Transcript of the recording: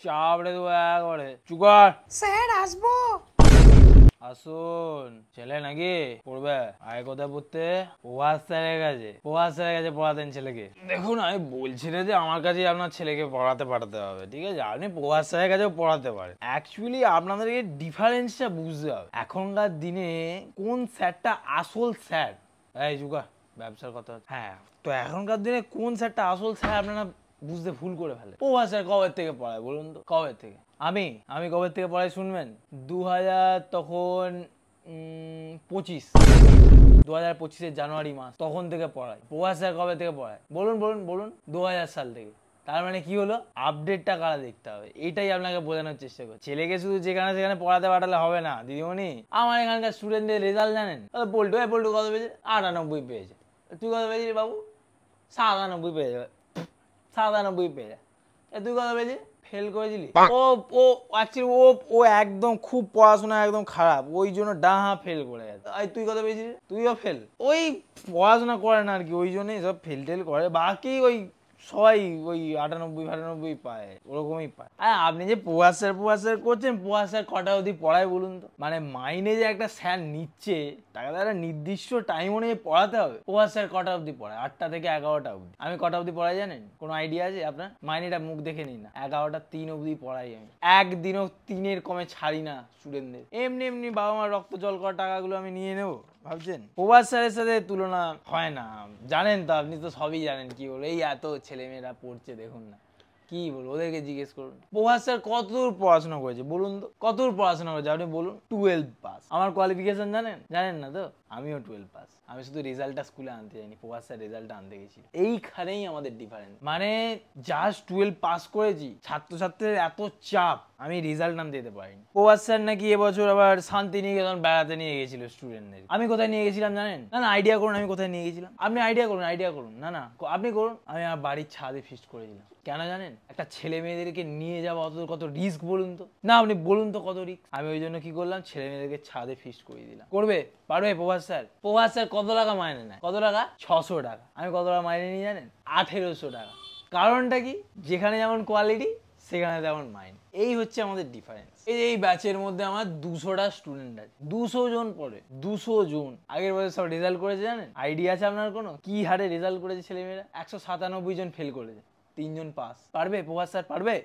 চাপড়ে দেবো একবারে। চুকার স্যার আসবো। আসুন। ছেলে নাকি পড়বে? আয় কোথায় পড়তে? প্রভাস স্যারের কাছে। প্রভাস স্যারের কাছে পড়াতেন ছেলেকে। দেখুন আমি বলছি না যে আমার কাছে আপনার ছেলেকে পড়াতে পাঠাতে হবে, ঠিক আছে? আপনি প্রভাস স্যারের কাছেও পড়াতে পারেন। অ্যাকচুয়ালি আপনাদেরকে ডিফারেন্সটা বুঝতে হবে। এখনকার দিনে কোন স্যারটা আসল স্যার। এই যুগা ব্যবসার কথা। হ্যাঁ, তো এখনকার দিনে কোন স্যারটা আসল স্যার আপনারা বুঝতে ভুল করে ফেলে। প্রভাস স্যার কবে থেকে পড়ায় বলুন তো? কবে থেকে? আমি কবে থেকে পড়াই শুনবেন? 2000 তখন 2025 জানুয়ারি মাস তখন থেকে পড়াই। প্রভাস স্যার কবে থেকে পড়ায় বলুন বলুন বলুন? 2000 সাল থেকে। তার মানে কি হলো? আপডেটটা কারা দেখতে হবে, এটাই আপনাকে বোঝানোর চেষ্টা করছি। ছেলেকে শুধু যেখানে সেখানে পড়াতে পাঠালে হবে না দিদিমণি। আমার এখানকার স্টুডেন্টদের রেজাল্ট জানেন? পল্টু পল্টু কত পেয়েছে? 98 পেয়েছে। তুই কত পেয়েছিস বাবু? 97 পেয়ে যাবে। 97 পেয়ে যায়। তুই কত পেয়েছিস? ফেল করেছিলি? ও ও অ্যাকচুয়ালি ও একদম খুব পড়াশোনা একদম খারাপ, ওই জন্য ডাহা ফেল করে গেছে। তুই কত পেয়েছিস? তুইও ফেল। ওই পড়াশোনা করে না আর কি, ওই জন্যই সব ফেল টেল করে। বাকি ওই সবাই ওই 98 পায়, ওরকমই পায়। আপনি যে প্রভাস স্যার করছেন, প্রভাস স্যার কটা অবধি পড়ায় বলুন তো? মানে মাইনে যে একটা স্যার নিচ্ছে, তাকে একটা নির্দিষ্ট টাইম অনুযায়ী পড়াতে হবে। প্রভাস স্যার কটা অবধি পড়ায়? 8টা থেকে 11টা অবধি। আমি কটা অবধি পড়াই জানেন? কোনো আইডিয়া আছে আপনার? মাইনেটা মুখ দেখে নিন না। 11টা 3 অবধি পড়াই আমি। একদিনও 3-এর কমে ছাড়ি না স্টুডেন্টদের। এমনি এমনি বাবা মার রক্ত জল করা টাকাগুলো আমি নিয়ে নেবো ভাবছেন? প্রভাস স্যারের সাথে তুলনা হয় না। জানেন তো, আপনি তো সবই জানেন। কি বলে এই এত ছেলেমেয়েরা পড়ছে দেখুন না, কি বলবো ওদেরকে জিজ্ঞেস করুন। প্রভাস স্যার কতদূর পড়াশোনা করেছে বলুন তো? কতদূর পড়াশোনা করেছে আপনি বলুন? 12 পাস। আমার কোয়ালিফিকেশন জানেন? জানেন না তো? আমিও 12 পাস। আমি শুধু রেজাল্টটা স্কুলে আনতে যাইনি, প্রভাস স্যার রেজাল্টটা আনতে গেছি। এইখানেই আমাদের ডিফারেন্স। মানে জাস্ট 12 পাস করেছি, ছাত্রছাত্রীদের এত চাপ, আমি রেজাল্ট আনতে যেতে পারিনি। প্রভাস স্যার নাকি এবছর আবার শান্তিনিকেতন বেড়াতে নিয়ে গেছিল স্টুডেন্টদের। আমি কোথায় নিয়ে গেছিলাম জানেন? না আইডিয়া করুন আমি কোথায় নিয়ে গেছিলাম। আপনি আইডিয়া করুন। না আপনি করুন। আমি আমার বাড়ির ছাদে ফিস্ট করেছিলাম। কেন জানেন? একটা ছেলে মেয়েদেরকে নিয়ে যাওয়া কত রিস্ক বলুন তো? না আপনি বলুন তো কত রিস্ক? আমি ওই জন্য কি করলাম, ছেলে মেয়েদেরকে ছাদে ফিস্ট করে দিলাম। করবে? পারবে প্রভাস স্যার? প্রভাস স্যার কত টাকা মাইনে নেয়? কত টাকা? 600 টাকা। আমি কত টাকা মাইনে নিই জানেন? 1800 টাকা। কারণটা কি? যেখানে যেমন কোয়ালিটি সেখানে তেমন মাইনে। এই হচ্ছে আমাদের ডিফারেন্স। এই ব্যাচের মধ্যে আমার 200টা স্টুডেন্ট আছে। 200 জন পড়ে। 200 জন আগের বছর সব রেজাল্ট করেছে জানেন? আইডিয়া আছে আপনার কোনো? কি হারে রেজাল্ট করেছে ছেলেমেয়েরা? 197 জন ফেল করেছে, 3 জন পাস। পারবে প্রভাস স্যার? পারবে?